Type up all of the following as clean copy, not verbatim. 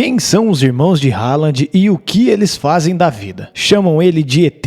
Quem são os irmãos de Haaland e o que eles fazem da vida? Chamam ele de ET,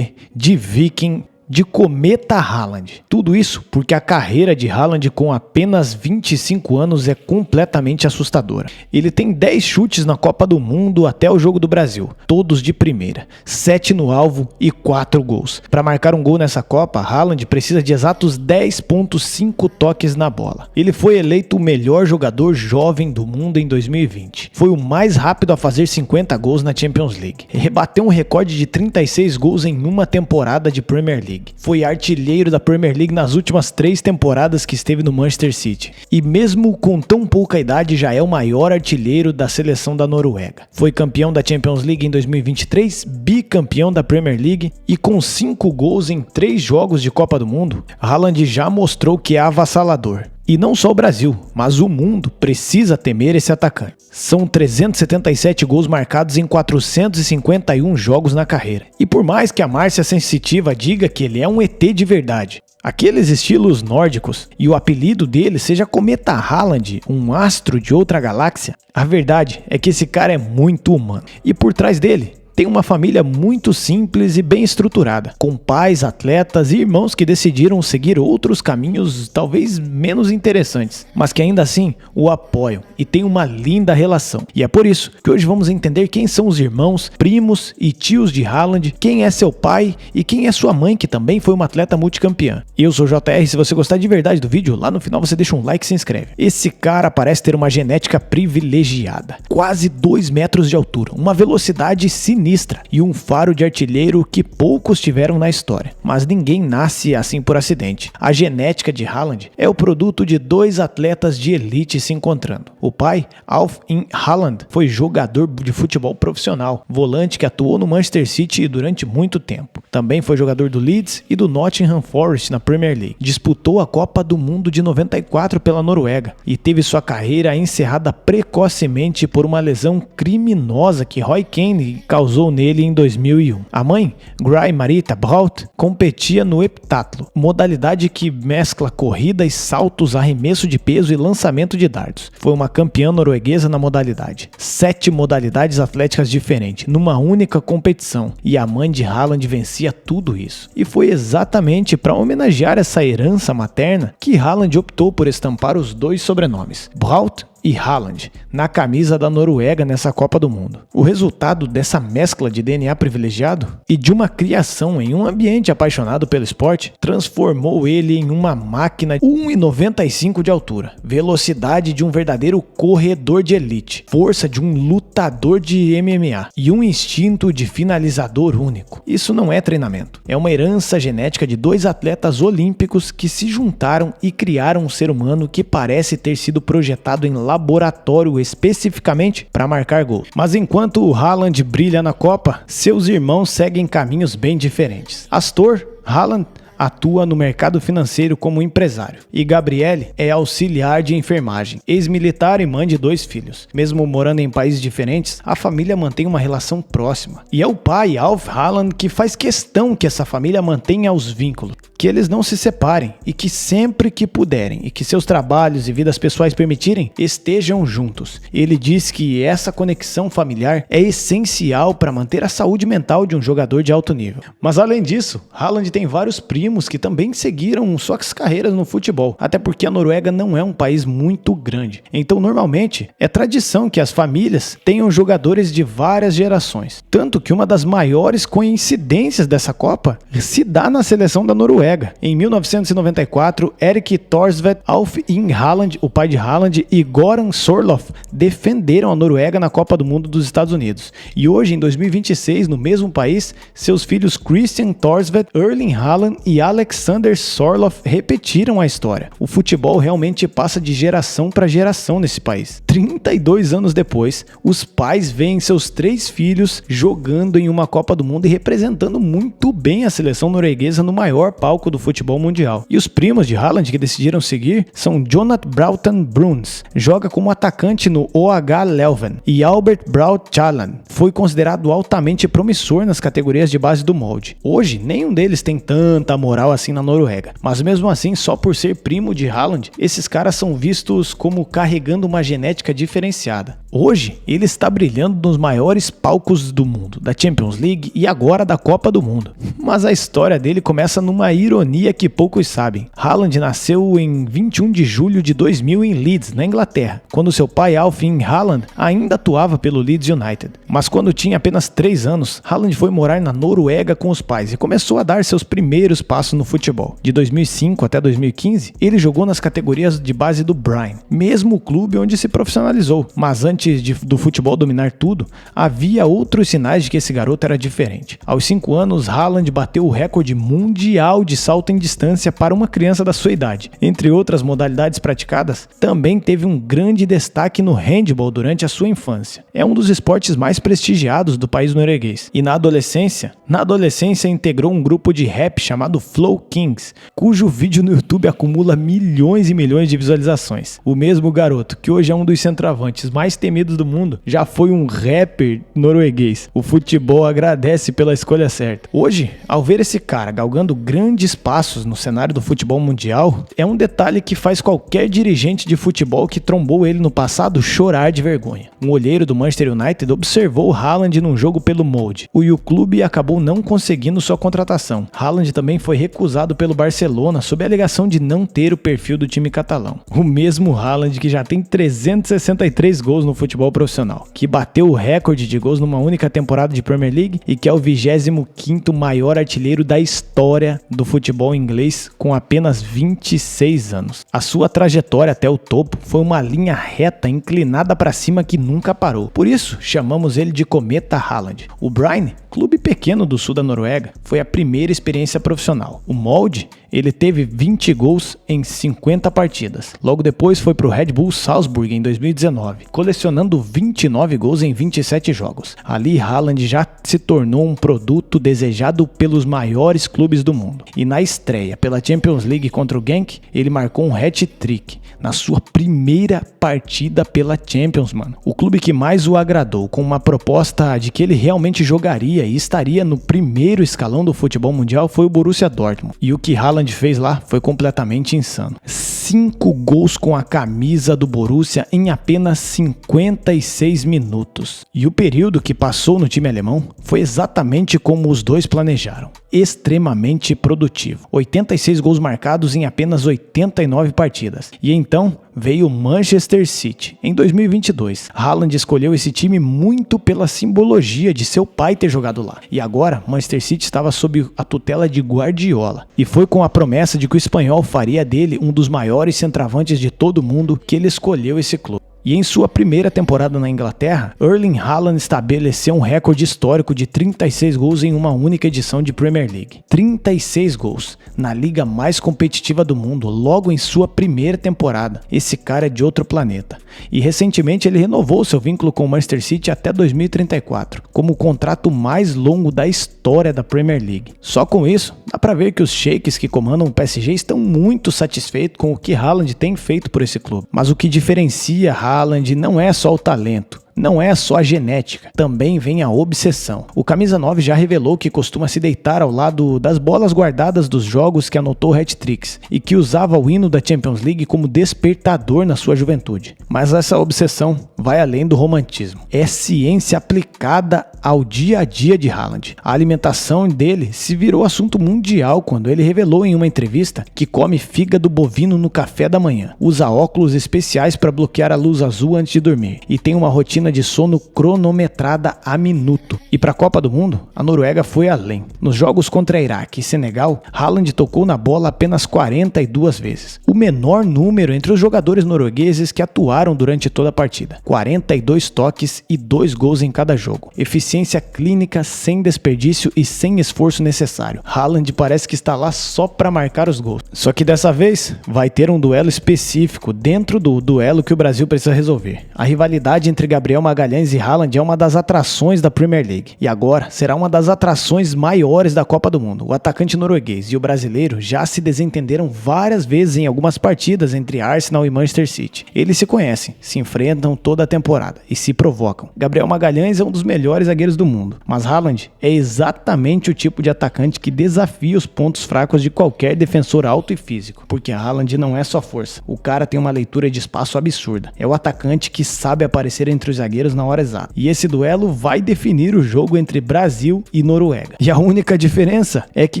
de Viking, de Cometa Haaland. Tudo isso porque a carreira de Haaland com apenas 25 anos é completamente assustadora. Ele tem 10 chutes na Copa do Mundo até o Jogo do Brasil, todos de primeira, 7 no alvo e 4 gols. Para marcar um gol nessa Copa, Haaland precisa de exatos 10,5 toques na bola. Ele foi eleito o melhor jogador jovem do mundo em 2020. Foi o mais rápido a fazer 50 gols na Champions League. Rebateu um recorde de 36 gols em uma temporada de Premier League. Foi artilheiro da Premier League nas últimas 3 temporadas que esteve no Manchester City. E mesmo com tão pouca idade já é o maior artilheiro da seleção da Noruega. Foi campeão da Champions League em 2023, bicampeão da Premier League e com 5 gols em 3 jogos de Copa do Mundo, Haaland já mostrou que é avassalador. E não só o Brasil, mas o mundo precisa temer esse atacante. São 377 gols marcados em 451 jogos na carreira. E por mais que a Márcia Sensitiva diga que ele é um ET de verdade, aqueles estilos nórdicos e o apelido dele seja Cometa Haaland, um astro de outra galáxia, a verdade é que esse cara é muito humano. E por trás dele tem uma família muito simples e bem estruturada, com pais, atletas e irmãos que decidiram seguir outros caminhos talvez menos interessantes, mas que ainda assim o apoiam e têm uma linda relação. E é por isso que hoje vamos entender quem são os irmãos, primos e tios de Haaland, quem é seu pai e quem é sua mãe, que também foi uma atleta multicampeã. Eu sou o JR, se você gostar de verdade do vídeo, lá no final você deixa um like e se inscreve. Esse cara parece ter uma genética privilegiada, quase 2 metros de altura, uma velocidade sinistra e um faro de artilheiro que poucos tiveram na história. Mas ninguém nasce assim por acidente. A genética de Haaland é o produto de 2 atletas de elite se encontrando. O pai, Alf Haaland, foi jogador de futebol profissional, volante que atuou no Manchester City durante muito tempo. Também foi jogador do Leeds e do Nottingham Forest na Premier League. Disputou a Copa do Mundo de 94 pela Noruega e teve sua carreira encerrada precocemente por uma lesão criminosa que Roy Keane causou nele em 2001. A mãe, Gry Marita Braut, competia no heptatlo, modalidade que mescla corrida e saltos, arremesso de peso e lançamento de dardos. Foi uma campeã norueguesa na modalidade. 7 modalidades atléticas diferentes, numa única competição, e a mãe de Haaland vencia tudo isso. E foi exatamente para homenagear essa herança materna que Haaland optou por estampar os 2 sobrenomes, Braut e Haaland, na camisa da Noruega nessa Copa do Mundo. O resultado dessa mescla de DNA privilegiado e de uma criação em um ambiente apaixonado pelo esporte transformou ele em uma máquina de 1,95 de altura, velocidade de um verdadeiro corredor de elite, força de um lutador de MMA e um instinto de finalizador único. Isso não é treinamento, é uma herança genética de 2 atletas olímpicos que se juntaram e criaram um ser humano que parece ter sido projetado em laboratório especificamente para marcar gols. Mas enquanto o Haaland brilha na Copa, seus irmãos seguem caminhos bem diferentes. Astor Haaland atua no mercado financeiro como empresário e Gabrielle é auxiliar de enfermagem, ex-militar e mãe de 2 filhos. Mesmo morando em países diferentes, a família mantém uma relação próxima. E é o pai, Alf Haaland, que faz questão que essa família mantenha os vínculos, que eles não se separem e que sempre que puderem e que seus trabalhos e vidas pessoais permitirem, estejam juntos. Ele diz que essa conexão familiar é essencial para manter a saúde mental de um jogador de alto nível. Mas além disso, Haaland tem vários primos que também seguiram suas carreiras no futebol, até porque a Noruega não é um país muito grande. Então normalmente é tradição que as famílias tenham jogadores de várias gerações. Tanto que uma das maiores coincidências dessa Copa se dá na seleção da Noruega. Em 1994, Erik Thorstvedt, Alf Haaland, o pai de Haaland, e Goran Sorloth defenderam a Noruega na Copa do Mundo dos Estados Unidos. E hoje, em 2026, no mesmo país, seus filhos Christian Thorstvedt, Erling Haaland e Alexander Sorloth repetiram a história. O futebol realmente passa de geração para geração nesse país. 32 anos depois, os pais veem seus 3 filhos jogando em uma Copa do Mundo e representando muito bem a seleção norueguesa no maior palco palco do futebol mundial. E os primos de Haaland que decidiram seguir são Jonathan Broughton Bruns, joga como atacante no OH Leuven, e Albert Braut Haaland foi considerado altamente promissor nas categorias de base do molde. Hoje, nenhum deles tem tanta moral assim na Noruega, mas mesmo assim, só por ser primo de Haaland, esses caras são vistos como carregando uma genética diferenciada. Hoje, ele está brilhando nos maiores palcos do mundo, da Champions League e agora da Copa do Mundo. Mas a história dele começa numa ironia que poucos sabem. Haaland nasceu em 21 de julho de 2000 em Leeds, na Inglaterra, quando seu pai Alfie Haaland ainda atuava pelo Leeds United. Mas quando tinha apenas 3 anos, Haaland foi morar na Noruega com os pais e começou a dar seus primeiros passos no futebol. De 2005 até 2015, ele jogou nas categorias de base do Brighton, mesmo o clube onde se profissionalizou. Mas antes do futebol dominar tudo, havia outros sinais de que esse garoto era diferente. Aos 5 anos, Haaland bateu o recorde mundial de salto em distância para uma criança da sua idade. Entre outras modalidades praticadas, também teve um grande destaque no handball durante a sua infância. É um dos esportes mais prestigiados do país norueguês. E na adolescência integrou um grupo de rap chamado Flow Kings, cujo vídeo no YouTube acumula milhões e milhões de visualizações. O mesmo garoto, que hoje é um dos centroavantes mais temidos do mundo, já foi um rapper norueguês. O futebol agradece pela escolha certa. Hoje, ao ver esse cara galgando grandes passos no cenário do futebol mundial, é um detalhe que faz qualquer dirigente de futebol que trombou ele no passado chorar de vergonha. Um olheiro do Manchester United observou Haaland num jogo pelo molde, e o clube acabou não conseguindo sua contratação. Haaland também foi recusado pelo Barcelona sob a alegação de não ter o perfil do time catalão. O mesmo Haaland que já tem 363 gols no futebol profissional, que bateu o recorde de gols numa única temporada de Premier League e que é o 25º maior artilheiro da história do futebol inglês com apenas 26 anos. A sua trajetória até o topo foi uma linha reta inclinada para cima que nunca parou. Por isso, chamamos ele de Cometa Haaland. O Brighton, clube pequeno do sul da Noruega, foi a primeira experiência profissional. O molde, ele teve 20 gols em 50 partidas. Logo depois foi para o Red Bull Salzburg em 2019, colecionando 29 gols em 27 jogos. Ali, Haaland já se tornou um produto desejado pelos maiores clubes do mundo. E na estreia pela Champions League contra o Genk, ele marcou um hat-trick na sua primeira partida pela Champions, mano. O clube que mais o agradou, com uma proposta de que ele realmente jogaria e estaria no primeiro escalão do futebol mundial, foi o Borussia Dortmund. E o que Haaland fez lá foi completamente insano. 5 gols com a camisa do Borussia em apenas 56 minutos. E o período que passou no time alemão foi exatamente como os dois planejaram. Extremamente produtivo. 86 gols marcados em apenas 89 partidas. E então veio o Manchester City. Em 2022, Haaland escolheu esse time muito pela simbologia de seu pai ter jogado lá. E agora, Manchester City estava sob a tutela de Guardiola. E foi com a promessa de que o espanhol faria dele um dos maiores centroavantes de todo mundo que ele escolheu esse clube. E em sua primeira temporada na Inglaterra, Erling Haaland estabeleceu um recorde histórico de 36 gols em uma única edição de Premier League. 36 gols na liga mais competitiva do mundo, logo em sua primeira temporada. Esse cara é de outro planeta. E recentemente ele renovou seu vínculo com o Manchester City até 2034, como o contrato mais longo da história da Premier League. Só com isso, dá pra ver que os sheiks que comandam o PSG estão muito satisfeitos com o que Haaland tem feito por esse clube. Mas o que diferencia Haaland não é só o talento, não é só a genética, também vem a obsessão. O camisa 9 já revelou que costuma se deitar ao lado das bolas guardadas dos jogos que anotou hat-tricks e que usava o hino da Champions League como despertador na sua juventude. Mas essa obsessão vai além do romantismo. É ciência aplicada ao dia a dia de Haaland. A alimentação dele se virou assunto mundial quando ele revelou em uma entrevista que come fígado bovino no café da manhã, usa óculos especiais para bloquear a luz azul antes de dormir e tem uma rotina de sono cronometrada a minuto. E para a Copa do Mundo, a Noruega foi além. Nos jogos contra Iraque e Senegal, Haaland tocou na bola apenas 42 vezes, o menor número entre os jogadores noruegueses que atuaram durante toda a partida. 42 toques e 2 gols em cada jogo. Eficiência eficiência clínica, sem desperdício e sem esforço necessário. Haaland parece que está lá só para marcar os gols. Só que dessa vez vai ter um duelo específico dentro do duelo que o Brasil precisa resolver. A rivalidade entre Gabriel Magalhães e Haaland é uma das atrações da Premier League. E agora será uma das atrações maiores da Copa do Mundo. O atacante norueguês e o brasileiro já se desentenderam várias vezes em algumas partidas entre Arsenal e Manchester City. Eles se conhecem, se enfrentam toda a temporada e se provocam. Gabriel Magalhães é um dos melhores zagueiros do mundo, mas Haaland é exatamente o tipo de atacante que desafia os pontos fracos de qualquer defensor alto e físico, porque Haaland não é só força, o cara tem uma leitura de espaço absurda, é o atacante que sabe aparecer entre os zagueiros na hora exata, e esse duelo vai definir o jogo entre Brasil e Noruega. E a única diferença é que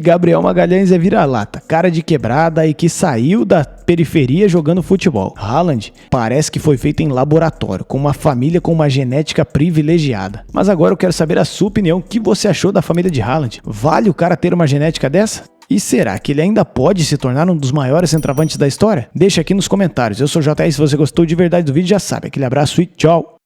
Gabriel Magalhães é vira-lata, cara de quebrada e que saiu da periferia jogando futebol. Haaland parece que foi feito em laboratório, com uma família com uma genética privilegiada. Mas agora eu quero saber a sua opinião, o que você achou da família de Haaland? Vale o cara ter uma genética dessa? E será que ele ainda pode se tornar um dos maiores centroavantes da história? Deixa aqui nos comentários. Eu sou o JR, se você gostou de verdade do vídeo já sabe. Aquele abraço e tchau!